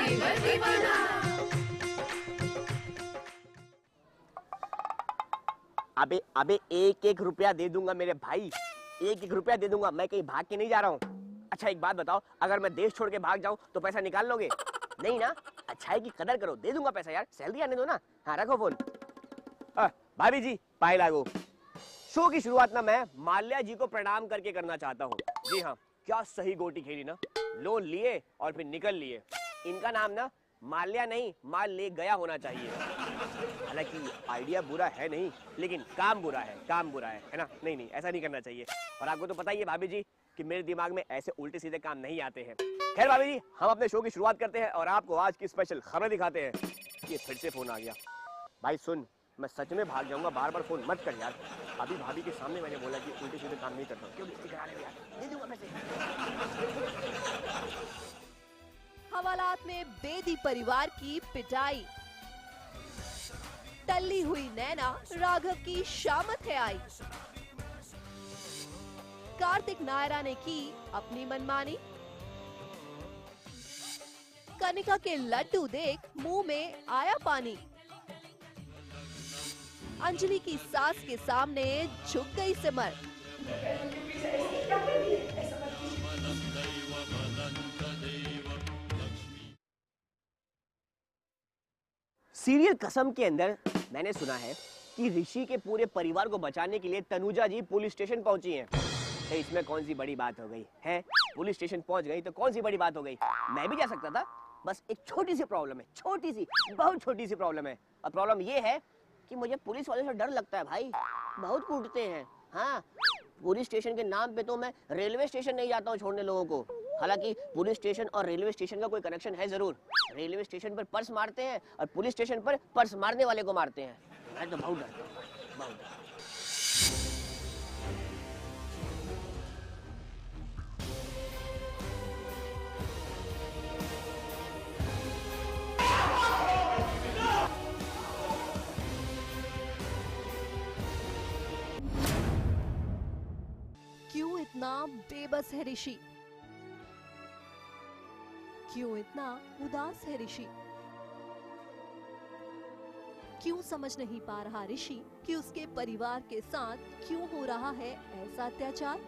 Cyber दीवाना। अबे अबे 1-1 रुपया दे दूंगा मेरे भाई, 1-1 रुपया दे दूंगा। मैं कहीं भाग के नहीं जा रहा हूँ। अच्छा एक बात बताओ, अगर मैं देश छोड़ के भाग जाऊँ तो पैसा निकाल लोगे? नहीं ना? अच्छाई की कदर करो, दे दूंगा पैसा यार, सैलरी आने दो ना। हाँ रखो फोन। भाभी जी पाई लागो। शो की शुरुआत ना मैं माल्या जी को प्रणाम करके करना चाहता हूँ। जी हाँ, क्या सही गोटी खेली ना, लोन लिए और फिर निकल लिए। इनका नाम ना माल्या नहीं, माल ले गया होना चाहिए। हालांकि आइडिया बुरा है नहीं, लेकिन काम बुरा है, काम बुरा है ना? नहीं नहीं, ऐसा नहीं करना चाहिए। और आपको तो पता ही है भाभी जी कि मेरे दिमाग में ऐसे उल्टे सीधे काम नहीं आते हैं। खैर भाभी जी, हम अपने शो की शुरुआत करते हैं और आपको आज की स्पेशल खबर दिखाते हैं। ये फिर से फोन आ गया। भाई सुन, मैं सच में भाग जाऊंगा, बार बार फोन मत कर यार। अभी भाभी के सामने मैंने बोला कि उल्टे सीधे काम नहीं करता। क्यों बेइज्जती करा रहे हो यार? दे दूंगा पैसे। हवालात में बेदी परिवार की पिटाई। टल्ली हुई नैना, राघव की शामत है आई। कार्तिक नायरा ने की अपनी मनमानी। कनिका के लड्डू देख मुंह में आया पानी। अंजलि की सास के सामने झुक गई सिमर। सीरियल कसम के अंदर मैंने सुना है कि ऋषि के पूरे परिवार को बचाने के लिए तनुजा जी पुलिस स्टेशन पहुंची हैं। तो इसमें कौन सी बड़ी बात हो गई है? पुलिस स्टेशन पहुंच गई तो कौन सी बड़ी बात हो गई? मैं भी जा सकता था। बस एक छोटी सी प्रॉब्लम है, छोटी सी, बहुत छोटी सी प्रॉब्लम है। और प्रॉब्लम ये है कि मुझे पुलिस वाले से डर लगता है भाई, बहुत कूटते हैं। हाँ, पुलिस स्टेशन के नाम पे तो मैं रेलवे स्टेशन नहीं जाता हूँ छोड़ने लोगों को। हालांकि पुलिस स्टेशन और रेलवे स्टेशन का कोई कनेक्शन है जरूर। रेलवे स्टेशन पर पर्स मारते हैं और पुलिस स्टेशन पर पर्स मारने वाले को मारते हैं। मैं तो बहुत डरता हूँ, बहुत डरता हूँ। क्यों इतना बेबस है ऋषि? क्यों इतना उदास है ऋषि? क्यों समझ नहीं पा रहा ऋषि कि उसके परिवार के साथ क्यों हो रहा है ऐसा अत्याचार?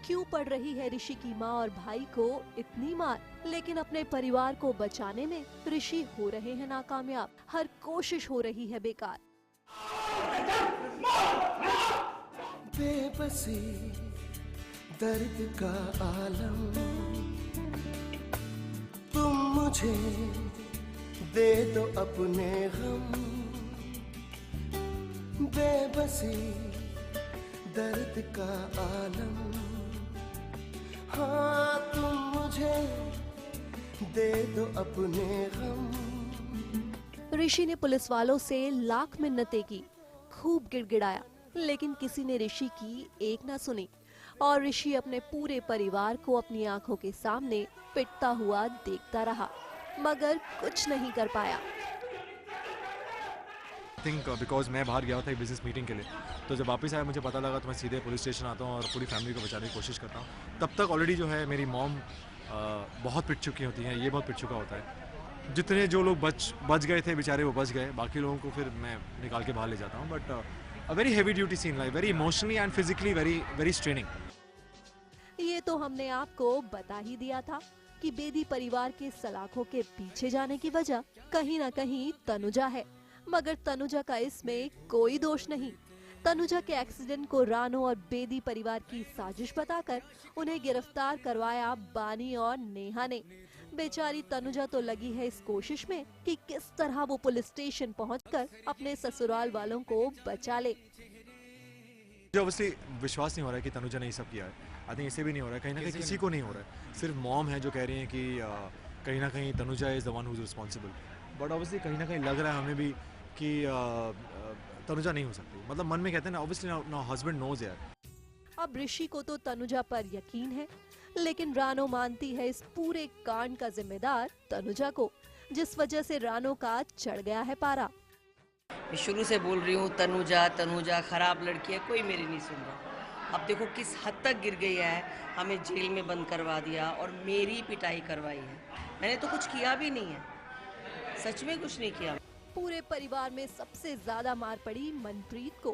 क्यों पड़ रही है ऋषि की माँ और भाई को इतनी मार, लेकिन अपने परिवार को बचाने में ऋषि हो रहे हैं नाकामयाब। हर कोशिश हो रही है बेकार। बेबसी दर्द का आलम, तुम मुझे दे दो अपने गम। बेबसी दर्द का आलम, हाँ तुम मुझे दे दो अपने गम। ऋषि ने पुलिस वालों से लाख मिन्नतें की, खूब गिड़गिड़ाया, लेकिन किसी ने ऋषि की एक ना सुनी और ऋषि अपने पूरे परिवार को अपनी आंखों के सामने पिटता हुआ देखता रहा, मगर कुछ नहीं कर पाया। थिंक बिकॉज मैं बाहर गया था एक बिजनेस मीटिंग के लिए, तो जब वापस आया मुझे पता लगा तो मैं सीधे पुलिस स्टेशन आता हूँ और पूरी फैमिली को बचाने की कोशिश करता हूँ। तब तक ऑलरेडी जो है मेरी मॉम बहुत पिट चुकी होती हैं, ये बहुत पिट चुका होता है। जितने जो लोग बच गए थे बेचारे वो बच गए, बाकी लोगों को फिर मैं निकाल के बाहर ले जाता हूँ। But a very heavy duty scene, like very emotionally and physically very straining. ये तो हमने आपको बता ही दिया था कि बेदी परिवार के सलाखों के पीछे जाने की वजह कहीं ना कहीं तनुजा है, मगर तनुजा का इसमें कोई दोष नहीं। तनुजा के एक्सीडेंट को रानो और बेदी परिवार की साजिश बताकर उन्हें गिरफ्तार करवाया बानी और नेहा ने। बेचारी तनुजा तो लगी है इस कोशिश में कि किस तरह वो पुलिस स्टेशन पहुंचकर अपने ससुराल वालों को बचा ले। मुझे ऑब्वियसली विश्वास नहीं हो रहा है कि तनुजा ने ये सब किया है। आई थिंक इसे भी नहीं हो रहा है, कहीं ना कहीं किसी को नहीं हो रहा है। सिर्फ मॉम है जो कह रही है कि कहीं ना कहीं Tanuja is the one who is responsible. But obviously कहीं ना कहीं लग रहा है हमें भी कि तनुजा नहीं हो सकती। मतलब मन में कहते हैं ना, ऑब्वियसली नो हस्बैंड नोज यार। अब ऋषि को तो तनुजा पर यकीन है, लेकिन रानो मानती है इस पूरे कांड का जिम्मेदार तनुजा को, जिस वजह से रानो का चढ़ गया है पारा। मैं शुरू से बोल रही हूँ तनुजा तनुजा खराब लड़की है, कोई मेरी नहीं सुन रहा। अब देखो किस हद तक गिर गई है, हमें जेल में बंद करवा दिया और मेरी पिटाई करवाई है। मैंने तो कुछ किया भी नहीं है, सच में कुछ नहीं किया। पूरे परिवार में सबसे ज्यादा मार पड़ी मनप्रीत को।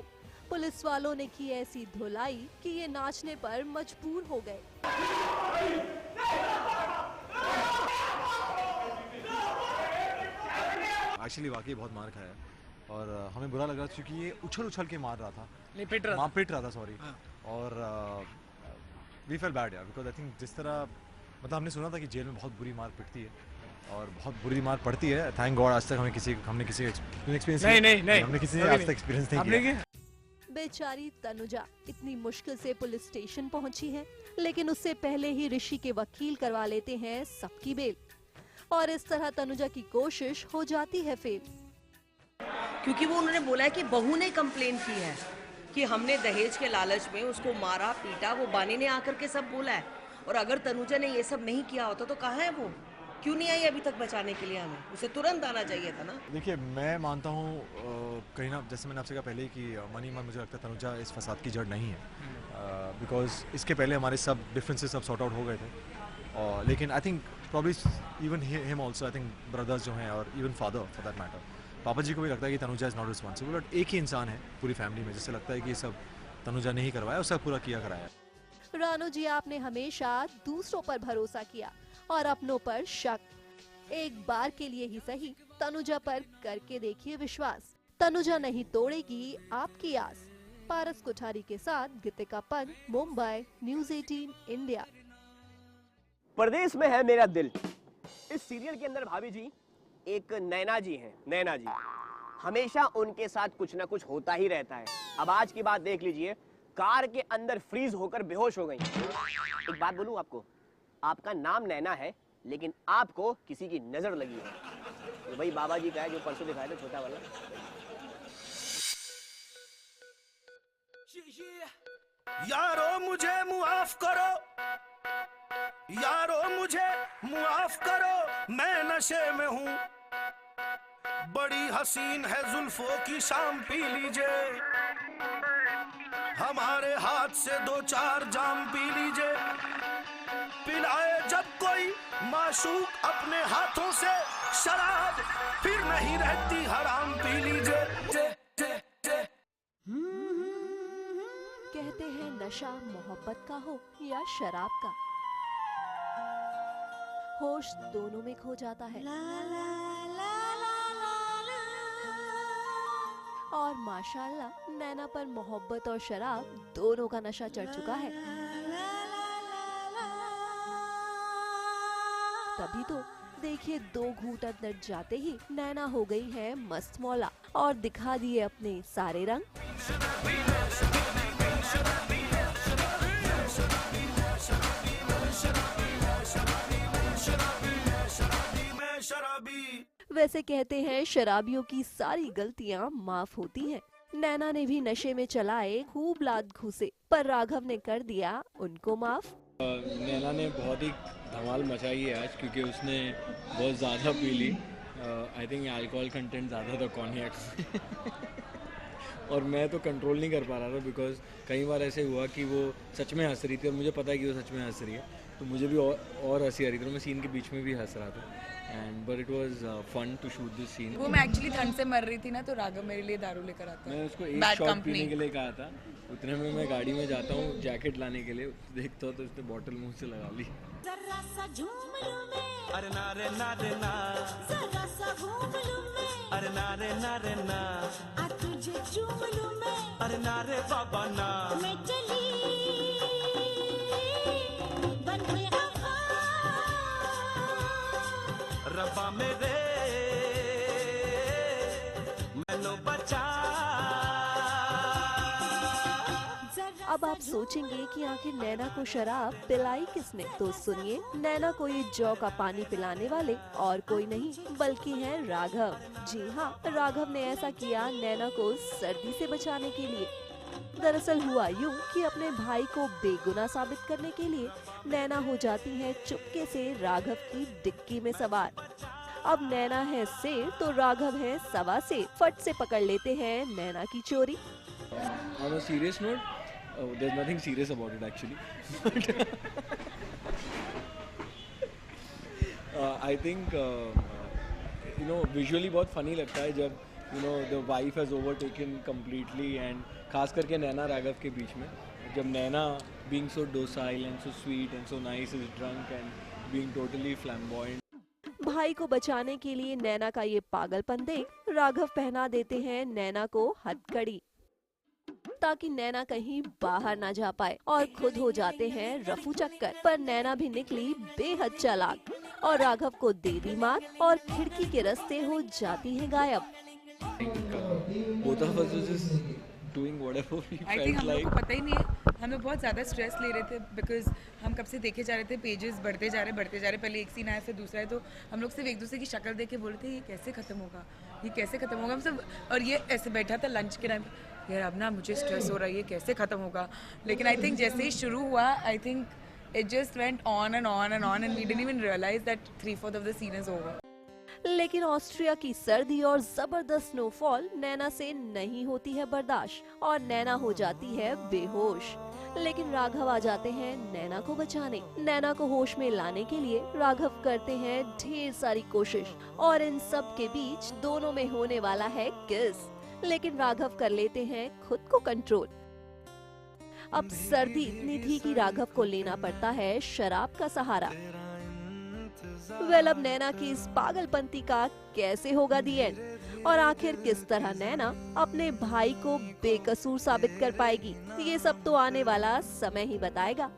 पुलिस वालों ने की ऐसी धुलाई कि ये नाचने पर मजबूर हो गए। एक्चुअली वाकई बहुत मार खाया है और हमें बुरा लग रहा था क्योंकि ये उछल उछल के मार रहा था, नहीं पिट रहा था। पिट रहा था सॉरी। और वी फेल बैड यार, बिकॉज आई थिंक जिस तरह मतलब हमने सुना था कि जेल में बहुत बुरी मार पिटती है और बहुत बुरी मार पड़ती है। थैंक गॉड आज तक हमने किसी एक्सपीरियंस नहीं हमने किसी ने आज तक एक्सपीरियंस नहीं किया। बेचारी तनुजा इतनी मुश्किल से पुलिस स्टेशन पहुंची है, लेकिन उससे पहले ही ऋषि के वकील करवा लेते हैं सबकी बेल और इस तरह तनुजा की कोशिश हो जाती है फेल। क्योंकि वो उन्होंने बोला है कि बहू ने कंप्लेन की है कि हमने दहेज के लालच में उसको मारा पीटा, वो बानी ने आकर के सब बोला है। और अगर तनुजा ने ये सब नहीं किया होता तो कहाँ है वो, क्यों नहीं आई अभी तक बचाने के लिए? हमें उसे तुरंत आना चाहिए था ना। देखिए मैं मानता हूँ कहीं ना, जैसे मैंने आपसे कहा पहले कि मनी मन मुझे लगता है तनुजा इस फसाद की जड़ नहीं है, बिकॉज इसके पहले हमारे सब डिफरेंसेस सब सॉर्ट आउट हो गए थे। और लेकिन I think probably even him also, I think brothers जो हैं और even father for that matter, पापा जी को भी लगता है कि Tanuja is not responsible. But एक ही इंसान है पूरी फैमिली में जिससे लगता है कि ये सब तनुजा ने ही करवाया, उसका पूरा किया कराया। रानू जी, आपने हमेशा दूसरों पर भरोसा किया और अपनों पर शक। एक बार के लिए ही सही तनुजा पर करके देखिए विश्वास। तनुजा नहीं तोड़ेगी आपकी आस। पारस कोठारी के साथ गीतिका पंत, मुंबई, न्यूज़ 18 इंडिया। परदेश में है मेरा दिल। इस सीरियल के अंदर भाभी जी एक नैना जी हैं, नैना जी। हमेशा उनके साथ कुछ ना कुछ होता ही रहता है। अब आज की बात देख लीजिए, कार के अंदर फ्रीज होकर बेहोश हो गई। एक बात बोलूं आपको, आपका नाम नैना है लेकिन आपको किसी की नजर लगी है। तो भाई बाबा जी का है जो परसों दिखाया था, छोटा वाला। यारो मुझे मुआफ करो, यारो मुझे मुआफ करो, मैं नशे में हूँ। बड़ी हसीन है जुल्फों की शाम, पी लीजिए हमारे हाथ से 2-4 जाम पी लीजिए। पिलाए जब कोई माशूक अपने हाथों से शराब, फिर नहीं रहती हराम, पी लीजिए। कहते हैं नशा मोहब्बत का हो या शराब का, होश दोनों में खो जाता है। और माशाल्लाह नैना पर मोहब्बत और शराब दोनों का नशा चढ़ चुका है। तभी तो देखिए 2 घूंट अंदर जाते ही नैना हो गई है मस्त मौला और दिखा दिए अपने सारे रंग। वैसे कहते हैं शराबियों की सारी गलतियां माफ होती हैं। नैना ने भी नशे में चलाए खूब लात घूसे, पर राघव ने कर दिया उनको माफ। नैना ने बहुत ही धमाल मचाई है आज, क्योंकि उसने बहुत ज़्यादा पी ली। आई थिंक अल्कोहल कंटेंट ज़्यादा था कॉन्यैक और मैं तो कंट्रोल नहीं कर पा रहा था, बिकॉज कई बार ऐसे हुआ कि वो सच में हंस रही थी और मुझे पता है कि वो सच में हंस रही है, तो मुझे भी और हंसी आ रही थी, तो मैं सीन के बीच में भी हंस रहा था। And but it was fun to shoot this scene. वो मैं एक्चुअली ठंड से मर रही थी ना, तो राघव मेरे लिए दारू लेकर आता है। मैं उसको एक शॉट पीने के लिए कहा था, उतने में मैं गाड़ी में जाता हूँ जैकेट लाने के लिए, देखता हूँ तो उसने बॉटल मुंह से लगा ली। जरा सा झूम लूं मैं, अरे ना रे ना रे ना, जरा सा घूम लूं मैं, अरे ना रे ना रे ना, आ तुझे चूम लूं मैं, अरे ना रे बाबा ना, मैं चली बन के वफा, रब्बा मेरे मैनू बचा। अब आप सोचेंगे कि आखिर नैना को शराब पिलाई किसने, तो सुनिए, नैना को ये जौ का पानी पिलाने वाले और कोई नहीं बल्कि हैं राघव। जी हाँ, राघव ने ऐसा किया नैना को सर्दी से बचाने के लिए। दरअसल हुआ यूं कि अपने भाई को बेगुनाह साबित करने के लिए नैना हो जाती है चुपके से राघव की डिक्की में सवार। अब नैना है शेर तो राघव है सवा शेर, फट से पकड़ लेते हैं नैना की चोरी। On a serious note, there's nothing serious about it actually. I think you know visually बहुत funny लगता है जब you know the wife has overtaken completely and खास करके नैना राघव के बीच में जब नैना being so docile and so sweet and so nice is drunk and being totally flamboyant. भाई को बचाने के लिए नैना का ये पागलपन देख राघव पहना देते हैं नैना को हथकड़ी ताकि नैना कहीं बाहर ना जा पाए और खुद हो जाते हैं रफू चक्कर। पर नैना भी निकली बेहद चालाक और राघव को दे दी मार और खिड़की के रास्ते हो जाती है गायब। Both of us was just doing whatever we I think felt हम लोग like. को पता ही नहीं है, हम लोग बहुत ज़्यादा स्ट्रेस ले रहे थे बिकॉज हम कब से देखे जा रहे थे, पेजेस बढ़ते जा रहे, पहले एक सीन आया फिर दूसरा है, तो हम लोग सिर्फ एक दूसरे की शक्ल देख के बोल रहे थे ये कैसे खत्म होगा, ये कैसे खत्म होगा। हम सब और ये ऐसे बैठा था लंच के टाइम, यार अब ना मुझे स्ट्रेस हो रहा है, ये कैसे खत्म होगा। लेकिन आई थिंक जैसे ही शुरू हुआ I think it just went on and on and on and we didn't even realise that 3/4 of the scene is over. लेकिन ऑस्ट्रिया की सर्दी और जबरदस्त स्नोफॉल नैना से नहीं होती है बर्दाश्त और नैना हो जाती है बेहोश। लेकिन राघव आ जाते हैं नैना को बचाने। नैना को होश में लाने के लिए राघव करते हैं ढेर सारी कोशिश और इन सब के बीच दोनों में होने वाला है किस। लेकिन राघव कर लेते हैं खुद को कंट्रोल। अब सर्दी इतनी थी कि राघव को लेना पड़ता है शराब का सहारा। अब नैना की इस पागलपंती का कैसे होगा दी एंड और आखिर किस तरह नैना अपने भाई को बेकसूर साबित कर पाएगी, ये सब तो आने वाला समय ही बताएगा।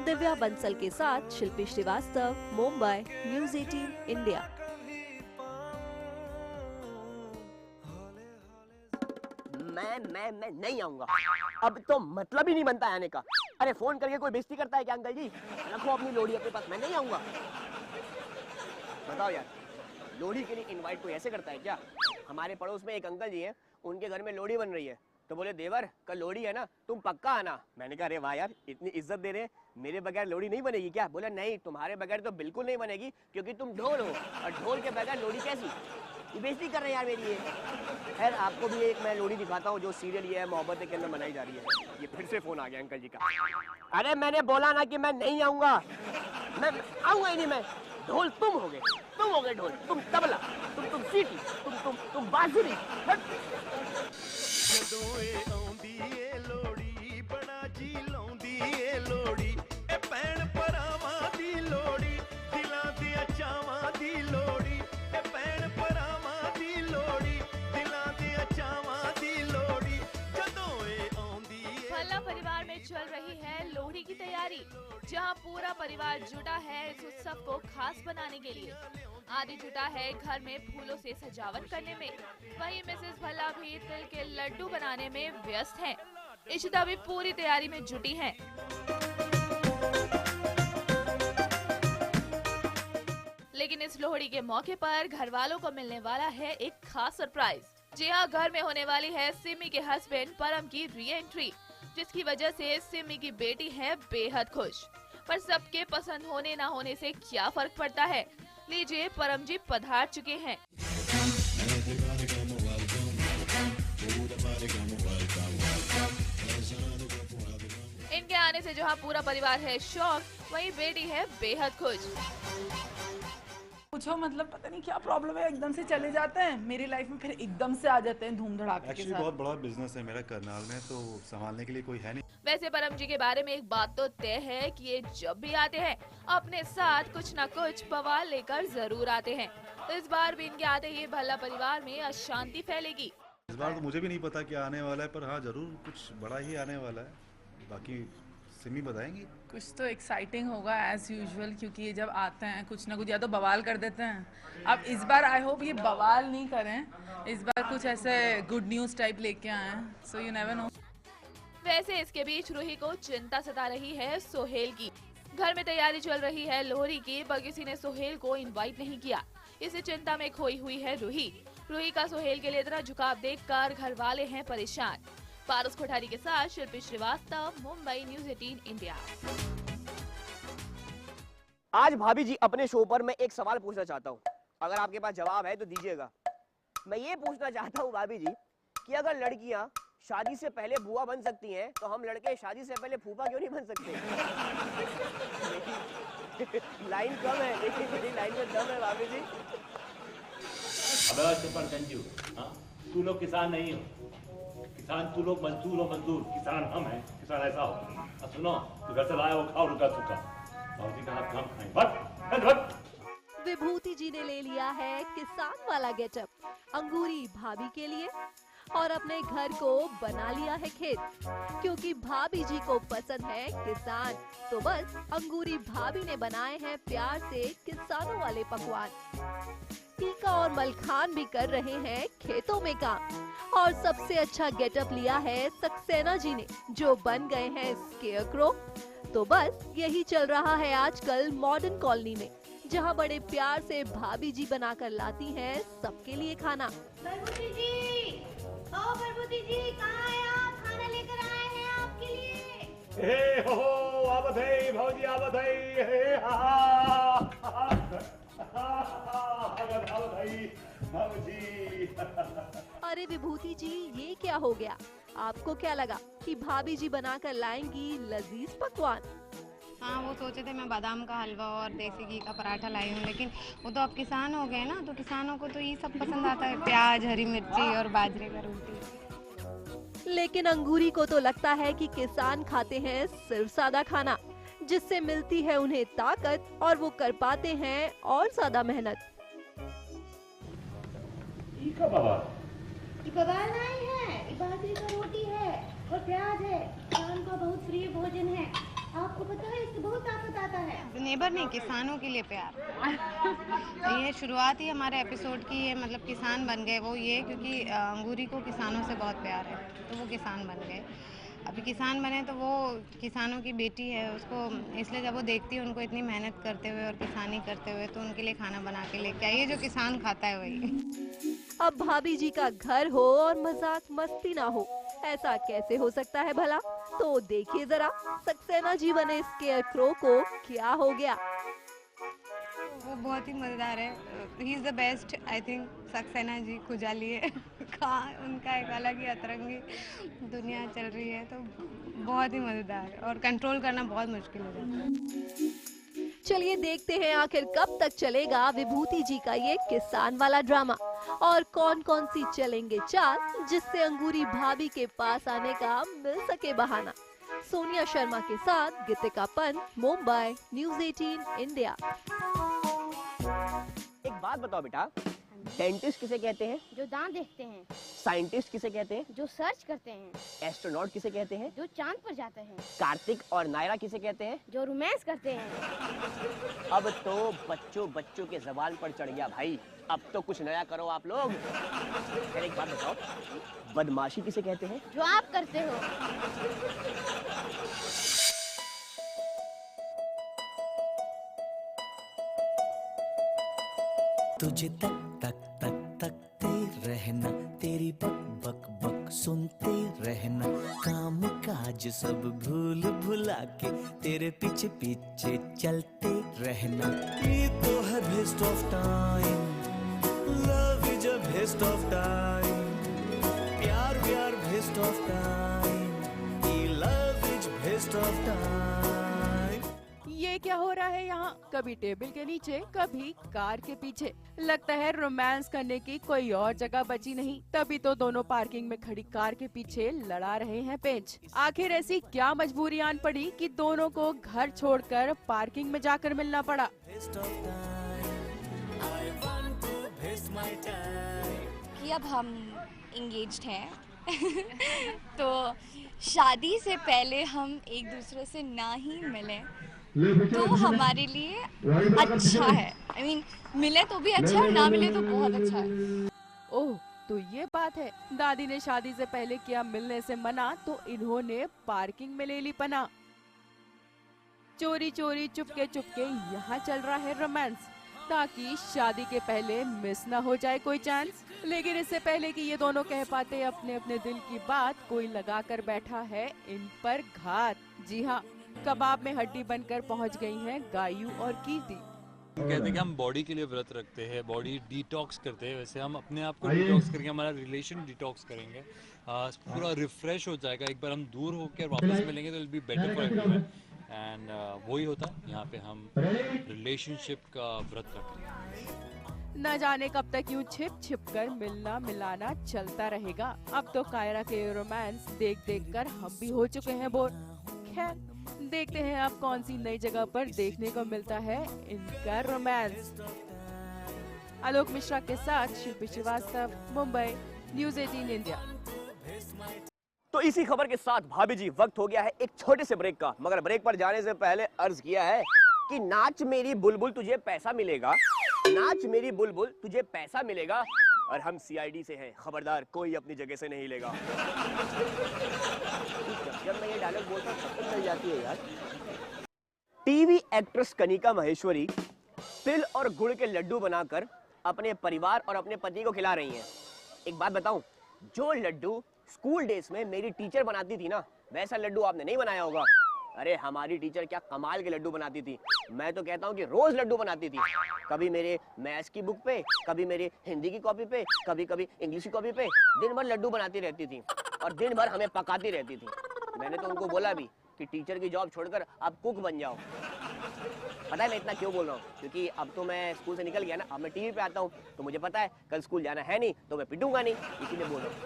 दिव्या बंसल के साथ शिल्पी श्रीवास्तव, मुंबई, न्यूज़ 18 इंडिया। मैं नहीं आऊंगा। अब तो मतलब ही नहीं बनता आने का। अरे फोन करके कोई बेइज्जती करता है क्या अंकल जी? रखो अपनी लोड़ी अपने पास, मैं नहीं आऊंगा। बताओ यार, लोड़ी के लिए इनवाइट कोई ऐसे करता है क्या? हमारे पड़ोस में एक अंकल जी हैं, उनके घर में लोड़ी बन रही है, तो बोले देवर कल लोड़ी है ना, तुम पक्का आना। मैंने कहा अरे वाह यार, इतनी इज्जत दे रहे हैं, मेरे बगैर लोड़ी नहीं बनेगी क्या? बोला नहीं, तुम्हारे बगैर तो बिल्कुल नहीं बनेगी क्योंकि तुम ढोल हो और ढोल के बगैर लोड़ी कैसी? ये बेइज्जती कर रहे हैं यार मेरी। ये खैर आपको भी एक मैं लोड़ी दिखाता हूँ जो सीरियल ये है मोहब्बत के अंदर मनाई जा रही है। ये फिर से फोन आ गया अंकल जी का। अरे मैंने बोला ना कि मैं नहीं आऊंगा, मैं आऊंगा ही नहीं। मैं ढोल तुम हो गए ढोल, तुम तबला, तुम सीटी, तुम बांसुरी। ਜਦੋਂ ਇਹ ਆਉਂਦੀ ਏ ਲੋੜੀ ਬੜਾ ਜੀ ਲਾਉਂਦੀ ਏ ਲੋੜੀ ਇਹ ਭੈਣ ਭਰਾਵਾਂ ਦੀ ਲੋੜੀ ਦਿਲਾਂ ਦੀਆਂ ਚਾਵਾਂ ਦੀ ਲੋੜੀ ਇਹ ਭੈਣ ਭਰਾਵਾਂ ਦੀ ਲੋੜੀ ਦਿਲਾਂ ਦੀਆਂ ਚਾਵਾਂ ਦੀ ਲੋੜੀ ਜਦੋਂ ਇਹ ਆਉਂਦੀ ਏ। भल्ला परिवार में चल रही है लोहड़ी की तैयारी, जहां पूरा परिवार जुटा है इस उत्सव को खास बनाने के लिए। आदि जुटा है घर में फूलों से सजावट करने में, वहीं मिसेस भल्ला भी तिल के लड्डू बनाने में व्यस्त हैं। इशिता भी पूरी तैयारी में जुटी हैं। लेकिन इस लोहड़ी के मौके पर घर वालों को मिलने वाला है एक खास सरप्राइज। जी हाँ, घर में होने वाली है सिमी के हस्बैंड परम की री एंट्री, जिसकी वजह से सिमी की बेटी है बेहद खुश। पर सबके पसंद होने न होने से क्या फर्क पड़ता है? लीजिए, परम जी पधार चुके हैं। इनके आने से जहां पूरा परिवार है शॉक, वहीं बेटी है बेहद खुश। पूछो मतलब पता नहीं क्या प्रॉब्लम है, एकदम से चले जाते हैं मेरी लाइफ में, फिर एकदम से आ जाते हैं धूम धड़ाके के एक्चुअली साथ। बहुत बड़ा बिजनेस है मेरा करनाल में, तो संभालने के लिए कोई है नहीं। वैसे परम जी के बारे में एक बात तो तय है कि ये जब भी आते हैं अपने साथ कुछ न कुछ बवाल लेकर जरूर आते हैं। तो इस बार भी इनके आते ही भल्ला परिवार में अशांति फैलेगी। इस बार तो मुझे भी नहीं पता क्या आने वाला है, पर हाँ जरूर कुछ बड़ा ही आने वाला है। बाकी सिमी बताएंगी। कुछ तो एक्साइटिंग होगा एज यूजुअल, क्योंकि ये जब आते हैं कुछ ना कुछ या तो बवाल कर देते हैं। अब इस बार आई होप ये बवाल नहीं करें, इस बार कुछ ऐसे गुड न्यूज़ टाइप लेके आए हैं, सो यू नेवर नो। वैसे इसके बीच रूही को चिंता सता रही है सोहेल की। घर में तैयारी चल रही है लोहड़ी की, पर किसी ने सोहेल को इनवाइट नहीं किया। इसी चिंता में खोई हुई है रूही। रूही का सोहेल के लिए इतना झुकाव देखकर घर वाले हैं परेशान। पारस कोठारी के साथ शिल्पी श्रीवास्तव, मुंबई, न्यूज़ 18 इंडिया। आज भाभी जी अपने शो पर मैं एक सवाल पूछना चाहता हूँ, अगर आपके पास जवाब है तो दीजिएगा। मैं ये पूछना चाहता हूँ भाभी जी कि अगर लड़कियाँ शादी से पहले बुआ बन सकती हैं, तो हम लड़के शादी से पहले फूफा क्यों नहीं बन सकते? लाइन कम है लेकिन मेरी लाइन में दम है भाभी जी। अबे चुप कंजू, हाँ तू लोग किसान नहीं हो, किसान तू लोग मजदूर हो, मजदूर किसान हम हैं, किसान ऐसा हो। अब सुनो, तू घर से लाया वो खाओ, रुका सूखा भाजी का हाथ हम खाएं, बट विभूति जी ने ले लिया है किसान वाला गेटअप, अंगूरी भाभी के लिए, और अपने घर को बना लिया है खेत। क्योंकि भाभी जी को पसंद है किसान, तो बस अंगूरी भाभी ने बनाए हैं प्यार से किसानों वाले पकवान। टीका और मलखान भी कर रहे हैं खेतों में काम, और सबसे अच्छा गेटअप लिया है सक्सेना जी ने, जो बन गए हैं स्केयरक्रो। तो बस यही चल रहा है आजकल मॉडर्न कॉलोनी में, जहां बड़े प्यार से भाभी जी बनाकर लाती हैं सबके लिए खाना। प्रभुति जी, ओ प्रभुति जी, कहाँ हैं आप? खाना लेकर आए हैं आपके लिए। हे हो आवत है भौजी, आवत है, हे आवत है भौजी। अरे विभूति जी, ये क्या हो गया? आपको क्या लगा कि भाभी जी बनाकर लाएंगी लजीज पकवान? हाँ, वो सोचे थे मैं बादाम का हलवा और देसी घी का पराठा लाई हूँ, लेकिन वो तो अब किसान हो गए ना, तो किसानों को तो ये सब पसंद आता है, प्याज, हरी मिर्ची और बाजरे का रोटी। लेकिन अंगूरी को तो लगता है कि किसान खाते हैं सिर्फ सादा खाना, जिससे मिलती है उन्हें ताकत और वो कर पाते हैं और ज्यादा मेहनत। बवाल नहीं है, बाजरे का रोटी है और प्याज है, शाम का बहुत प्रिय भोजन है। आपको पता है इससे बहुत ताकत आता है। नेबर नहीं, किसानों के लिए प्यार। ये शुरुआत ही हमारे एपिसोड की है, मतलब किसान बन गए वो, ये क्योंकि अंगूरी को किसानों से बहुत प्यार है, तो वो किसान बन गए। अभी किसान बने तो वो किसानों की बेटी है, उसको इसलिए जब वो देखती है उनको इतनी मेहनत करते हुए और किसानी करते हुए, तो उनके लिए खाना बना के लेके आई, जो किसान खाता है वही। अब भाभी जी का घर हो और मजाक मस्ती ना हो, ऐसा कैसे हो सकता है भला? तो देखिए जरा सक्सेना जी बने स्केयरक्रो को क्या हो गया। वो बहुत ही मजेदार है, he is the best. I think Saxena ji खुजाली है उनका एक अलग ही अतरंगी दुनिया चल रही है, तो बहुत ही मजेदार, और कंट्रोल करना बहुत मुश्किल हो जाता है। चलिए देखते हैं आखिर कब तक चलेगा विभूति जी का ये किसान वाला ड्रामा, और कौन कौन सी चलेंगे चाल जिससे अंगूरी भाभी के पास आने का मिल सके बहाना। सोनिया शर्मा के साथ गीतिका पंत, मुंबई, न्यूज़ 18 इंडिया। एक बात बताओ बेटा, डेंटिस्ट किसे कहते हैं? जो दांत देखते हैं। साइंटिस्ट किसे कहते हैं? जो सर्च करते हैं। एस्ट्रोनॉट किसे कहते हैं? जो चांद पर जाते हैं। कार्तिक और नायरा किसे कहते हैं? जो रोमांस करते हैं। अब तो बच्चों के ज़बान पर चढ़ गया भाई, अब तो कुछ नया करो आप लोग। फिर एक बात बताओ, बदमाशी किसे कहते हैं? जो आप करते हो। तुझे तक तक तक तकते रहना, तेरी बक बक बक सुनते रहना, काम काज सब भूल भुला के तेरे पीछे पीछे चलते रहना। ये तो है best of time, love is a best of time, प्यार प्यार बेस्ट ऑफ टाइम, ये love is best of time. ये क्या हो रहा है यहाँ? कभी टेबल के नीचे, कभी कार के पीछे। लगता है रोमांस करने की कोई और जगह बची नहीं, तभी तो दोनों पार्किंग में खड़ी कार के पीछे लड़ा रहे हैं पेंच। आखिर ऐसी क्या मजबूरी आन पड़ी कि दोनों को घर छोड़कर पार्किंग में जाकर मिलना पड़ा? कि अब हम इंगेज्ड हैं तो शादी से पहले हम एक दूसरे से ना ही मिलें तो हमारे लिए अच्छा है। I mean, मिले तो भी अच्छा है, ना मिले तो बहुत अच्छा है। ओह, तो ये बात है। दादी ने शादी से पहले किया मिलने से मना, तो इन्होंने पार्किंग में ले ली पना। चोरी चोरी चुपके चुपके यहाँ चल रहा है रोमांस, ताकि शादी के पहले मिस ना हो जाए कोई चांस। लेकिन इससे पहले कि ये दोनों कह पाते अपने अपने दिल की बात, कोई लगा कर बैठा है इन पर घात। जी हाँ, कबाब में हड्डी बनकर पहुंच गई हैं गायू और कीर्ति। हम कहते हैं कि हम बॉडी के लिए व्रत रखते हैं, बॉडी डिटॉक्स करते हैं, वैसे हम अपने आप को डिटॉक्स करेंगे, हमारा रिलेशन डिटॉक्स करेंगे, पूरा रिफ्रेश हो जाएगा। एक बार हम दूर होकर वापस मिलेंगे तो will be better for everyone, and वही होता है यहाँ पे हम रिलेशनशिप का व्रत रखते हैं। न जाने कब तक यूं छिप छिप कर मिलना मिलाना चलता रहेगा। अब तो कायरा के रोमांस देख देख कर हम भी हो चुके हैं बोर। खैर देखते हैं अब कौन सी नई जगह पर देखने को मिलता है इनका रोमांस। आलोक मिश्रा के साथ शिल्पी श्रीवास्तव, मुंबई, न्यूज़ 18 इंडिया। तो इसी खबर के साथ भाभी जी वक्त हो गया है एक छोटे से ब्रेक का, मगर ब्रेक पर जाने से पहले अर्ज किया है कि नाच मेरी बुलबुल तुझे पैसा मिलेगा, नाच मेरी बुलबुल तुझे पैसा मिलेगा, और हम सीआईडी से हैं, खबरदार कोई अपनी जगह से नहीं लेगा। जब मैं ये डायलॉग बोलता हूँ सब चल जाती है यार। टीवी एक्ट्रेस कनिका महेश्वरी तिल और गुड़ के लड्डू बनाकर अपने परिवार और अपने पति को खिला रही हैं। एक बात बताऊं, जो लड्डू स्कूल डेज में मेरी टीचर बनाती थी ना, वैसा लड्डू आपने नहीं बनाया होगा। अरे हमारी टीचर क्या कमाल के लड्डू बनाती थी, मैं तो कहता हूँ कि रोज लड्डू बनाती थी। कभी मेरे मैथ्स की बुक पे, कभी मेरे हिंदी की कॉपी पे, कभी कभी इंग्लिश की कॉपी पे, दिन भर लड्डू बनाती रहती थी और दिन भर हमें पकाती रहती थी। मैंने तो उनको बोला भी कि टीचर की जॉब छोड़कर आप कुक बन जाओ। पता है मैं इतना क्यों बोल रहा हूँ, क्योंकि अब तो मैं स्कूल से निकल गया ना, अब मैं टीवी पे आता हूँ तो मुझे पता है कल स्कूल जाना है नहीं तो मैं पिटूंगा नहीं, इसीलिए बोल रहा हूँ।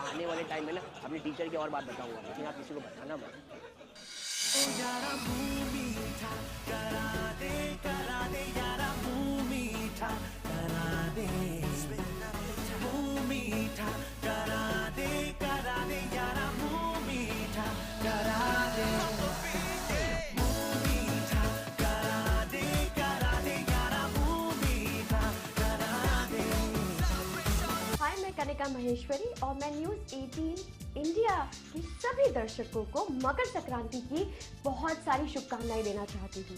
आने वाले टाइम में ना अपनी टीचर की और बात बताऊंगा, लेकिन आप किसी को बताना मत। हाय, मैं कनिका महेश्वरी और मैं न्यूज़ 18 इंडिया के सभी दर्शकों को मकर संक्रांति की बहुत सारी शुभकामनाएं देना चाहती हूँ।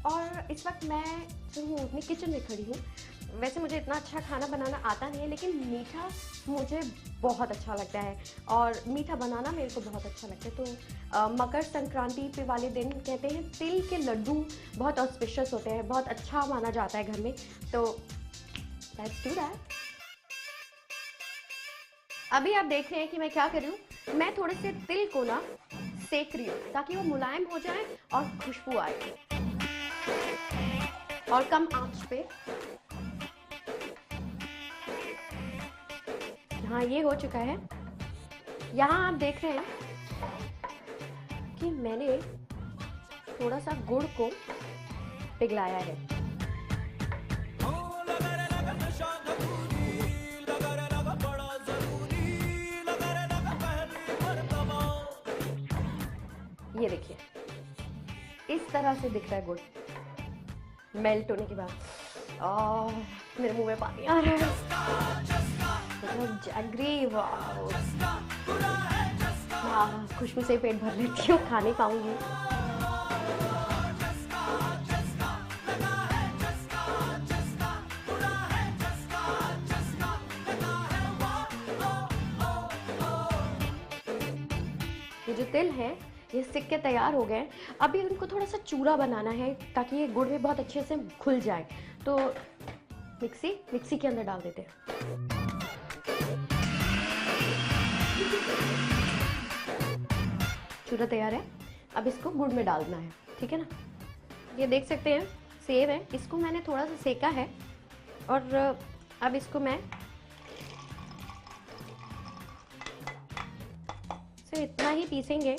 और इस वक्त मैं जो हूँ अपनी किचन में खड़ी हूँ। वैसे मुझे इतना अच्छा खाना बनाना आता नहीं है, लेकिन मीठा मुझे बहुत अच्छा लगता है और मीठा बनाना मेरे को बहुत अच्छा लगता है। तो मकर संक्रांति पे वाले दिन कहते हैं तिल के लड्डू बहुत ऑस्पिशियस होते हैं, बहुत अच्छा माना जाता है घर में। तो लेट्स डू दैट। अभी आप देख रहे हैं कि मैं क्या कर रही हूँ, मैं थोड़े से तिल को ना सेक रही हूँ ताकि वो मुलायम हो जाए और खुशबू आए। और कम आंच पे, हाँ ये हो चुका है। यहाँ आप देख रहे हैं कि मैंने थोड़ा सा गुड़ को पिघलाया है। ये देखिए इस तरह से दिखता है गुड़ मेल्ट होने के बाद। मेरे मुंह में पानी आ रहा है, मतलब जैगरी। हाँ, खुशबू से पेट भर लेती हूँ, खा नहीं पाऊंगी। ये जो तिल है ये सिक के तैयार हो गए। अभी उनको थोड़ा सा चूरा बनाना है ताकि ये गुड़ में बहुत अच्छे से घुल जाए। तो मिक्सी के अंदर डाल देते हैं। चूरा तैयार है, अब इसको गुड़ में डालना है, ठीक है ना। ये देख सकते हैं सेब है, इसको मैंने थोड़ा सा सेका है और अब इसको मैं सिर्फ इतना ही पीसेंगे,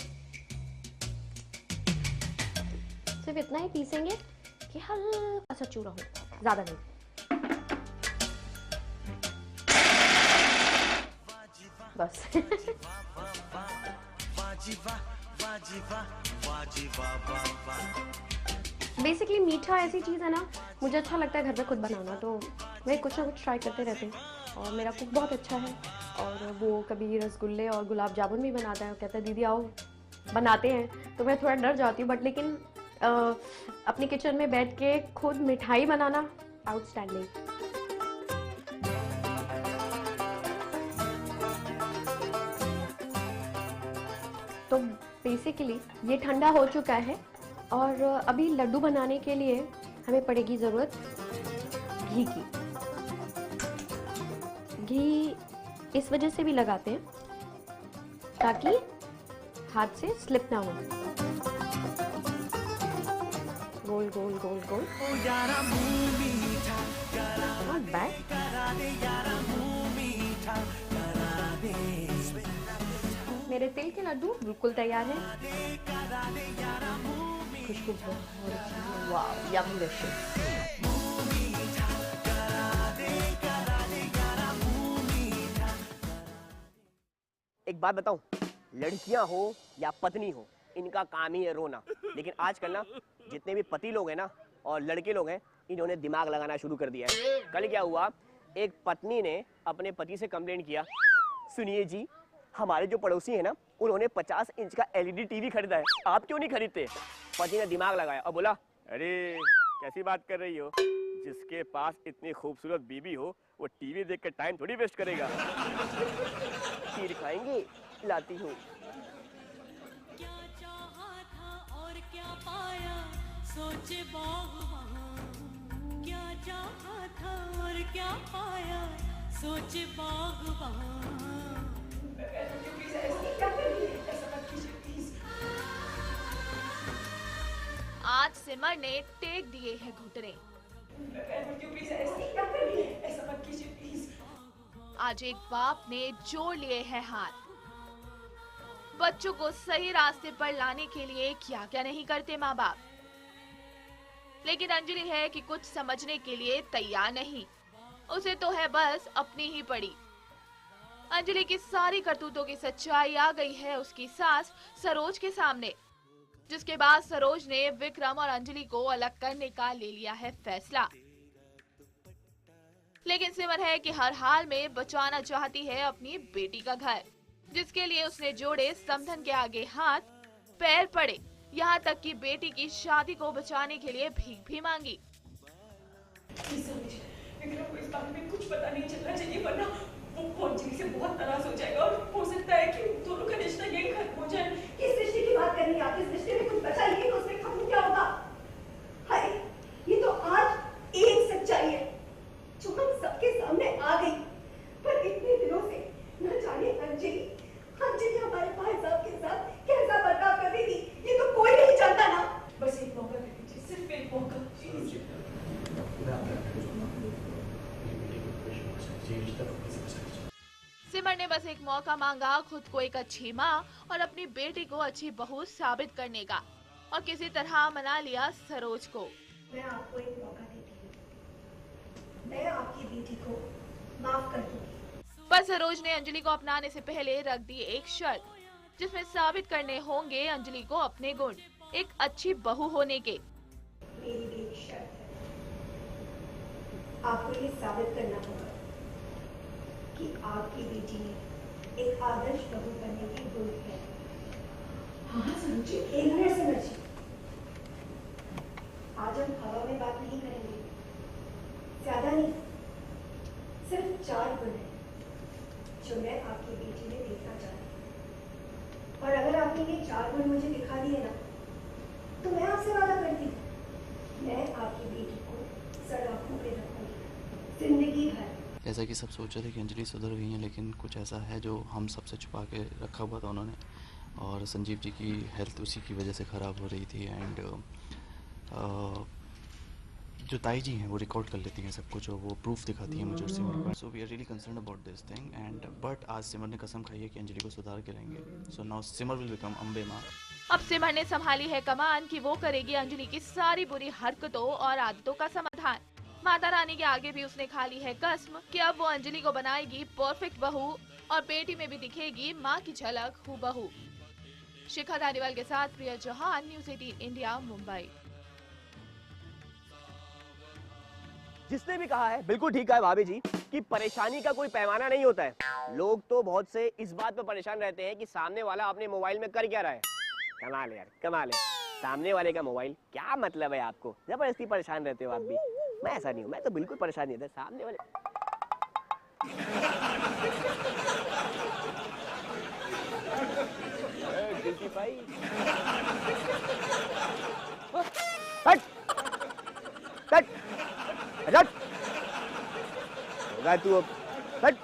सिर्फ इतना ही पीसेंगे कि हल्का सा चूरा हो, ज्यादा नहीं। बस बेसिकली मीठा ऐसी चीज़ है ना, मुझे अच्छा लगता है घर पे खुद बनाना, तो मैं कुछ ना कुछ ट्राई करते रहते हैं। और मेरा कुक बहुत अच्छा है और वो कभी रसगुल्ले और गुलाब जामुन भी बनाता है। कहता है दीदी आओ बनाते हैं, तो मैं थोड़ा डर जाती हूँ, बट लेकिन अपनी किचन में बैठ के खुद मिठाई बनाना आउटस्टैंडिंग। तो बेसिकली ये ठंडा हो चुका है और अभी लड्डू बनाने के लिए हमें पड़ेगी ज़रूरत घी की। घी इस वजह से भी लगाते हैं ताकि हाथ से स्लिप ना हो। गोल गोल गोल गोल, नॉट बैड। मेरे तिल के लड्डू बिल्कुल तैयार हैं। खुशबू बहुत अच्छी है, वाव, यम डिलिशियस। एक बात बताऊं, लड़कियां हो या पत्नी हो, इनका काम ही है रोना। लेकिन आजकल ना जितने भी पति लोग हैं ना और लड़के लोग हैं, इन्होंने दिमाग लगाना शुरू कर दिया है। कल क्या हुआ, एक पत्नी ने अपने पति से कंप्लेंट किया, सुनिए जी, हमारे जो पड़ोसी हैं ना, उन्होंने 50 इंच का LED टीवी खरीदा है, आप क्यों नहीं खरीदते? पति ने दिमाग लगाया और बोला, अरे कैसी बात कर रही हो, जिसके पास इतनी खूबसूरत बीवी हो वो टीवी देख कर टाइम थोड़ी वेस्ट करेगा। खीर खाएंगे, लाती हूँ। सोचे बागबान, क्या चाहा था और क्या पाया, सोचे बागबान। आज सिमर ने टेक दिए हैं घुटने। आज एक बाप ने जोड़ लिए हैं हाथ। बच्चों को सही रास्ते पर लाने के लिए क्या क्या नहीं करते माँ बाप। लेकिन अंजलि है कि कुछ समझने के लिए तैयार नहीं। उसे तो है बस अपनी ही पड़ी। अंजलि की सारी करतूतों की सच्चाई आ गई है उसकी सास सरोज के सामने, जिसके बाद सरोज ने विक्रम और अंजलि को अलग करने का ले लिया है फैसला। लेकिन सिमर है कि हर हाल में बचाना चाहती है अपनी बेटी का घर, जिसके लिए उसने जोड़े समधन के आगे हाथ पैर पड़े, यहाँ तक कि बेटी की शादी को बचाने के लिए भीख भी मांगी। विक्रम को इस बारे में कुछ पता नहीं चलना चाहिए, वरना वो अंजलि से बहुत नाराज हो जाएगा और हो सकता है कि दोनों का रिश्ता यही खत्म हो जाए। किस रिश्ते की बात कर रही हैं आप? इस रिश्ते में कुछ बचा ही नहीं तो उसमें खत्म क्या होगा? हाय, ये तो आज एक सच्चाई है जो हम सबके सामने आ गई, पर इतने दिनों से न जाने अंजलि हमारे भाई साहब के साथ कैसा बर्ताव कर रही थी, ये तो कोई नहीं जानता ना। बस एक मौका दे दीजिए, सिर्फ एक मौका। सिमर ने बस एक मौका मांगा खुद को एक अच्छी माँ और अपनी बेटी को अच्छी बहू साबित करने का, और किसी तरह मना लिया सरोज को। मैं आपको एक मौका देती हूँ, मैं आपकी बेटी को माफ कर दूंगी। पर सरोज ने अंजलि को अपनाने से पहले रख दी एक शर्त, जिसमें साबित करने होंगे अंजलि को अपने गुण, एक अच्छी बहू होने के। मेरी भी एक शर्त है, आपको ये साबित करना होगा कि आपकी बेटी में एक आदर्श बहू बनने के गुण है। हाँ समझिए, एक मिनट समझिए। आज हम हवा में बात नहीं करेंगे, ज्यादा नहीं, सिर्फ 4 गुण है जो मैं आपकी बेटी में देखना चाहती हूँ। और अगर आपने ये 4 गुण मुझे दिखा दिए ना, तो मैं आपसे वादा करती हूँ, मैं आपकी बेटी को सड़कों पे रखूंगी जिंदगी भर। जैसा कि सब सोच रहे थे कि अंजलि सुधर गई हैं, लेकिन कुछ ऐसा है जो हम सबसे छुपा के रखा हुआ था उन्होंने, और संजीव जी की हेल्थ उसी की वजह से ख़राब हो रही थी। एंड जो ताई जी हैं वो रिकॉर्ड कर लेती हैं सब कुछ, और वो प्रूफ दिखाती हैं मुझे और सिमर को। So we are really concern about this thing and but आज सिमर ने कसम खाई है कि अंजलि को सुधार के लाएंगे। So now Simar will become Ambe Maa. अब सिमर ने संभाली है कमान कि वो करेगी अंजलि की सारी बुरी हरकतों और आदतों का समाधान। माता रानी के आगे भी उसने खा ली है कसम कि अब वो अंजलि को बनाएगी परफेक्ट बहू, और बेटी में भी दिखेगी माँ की झलक हूबहू। शिखा धारीवाल के साथ प्रिया चौहान, न्यूज़ 18 इंडिया, मुंबई। जिसने भी कहा है बिल्कुल ठीक है भाभी जी कि परेशानी का कोई पैमाना नहीं होता है। लोग तो बहुत से इस बात पर परेशान रहते हैं कि सामने वाला अपने मोबाइल में कर क्या रहा है। कमाल है यार, कमाल है। सामने वाले का मोबाइल क्या मतलब है आपको? जबरदस्ती परेशान रहते हो आप भी। मैं ऐसा नहीं हूँ, मैं तो बिल्कुल परेशान नहीं था। सामने वाले हट। लगा तू अब हट।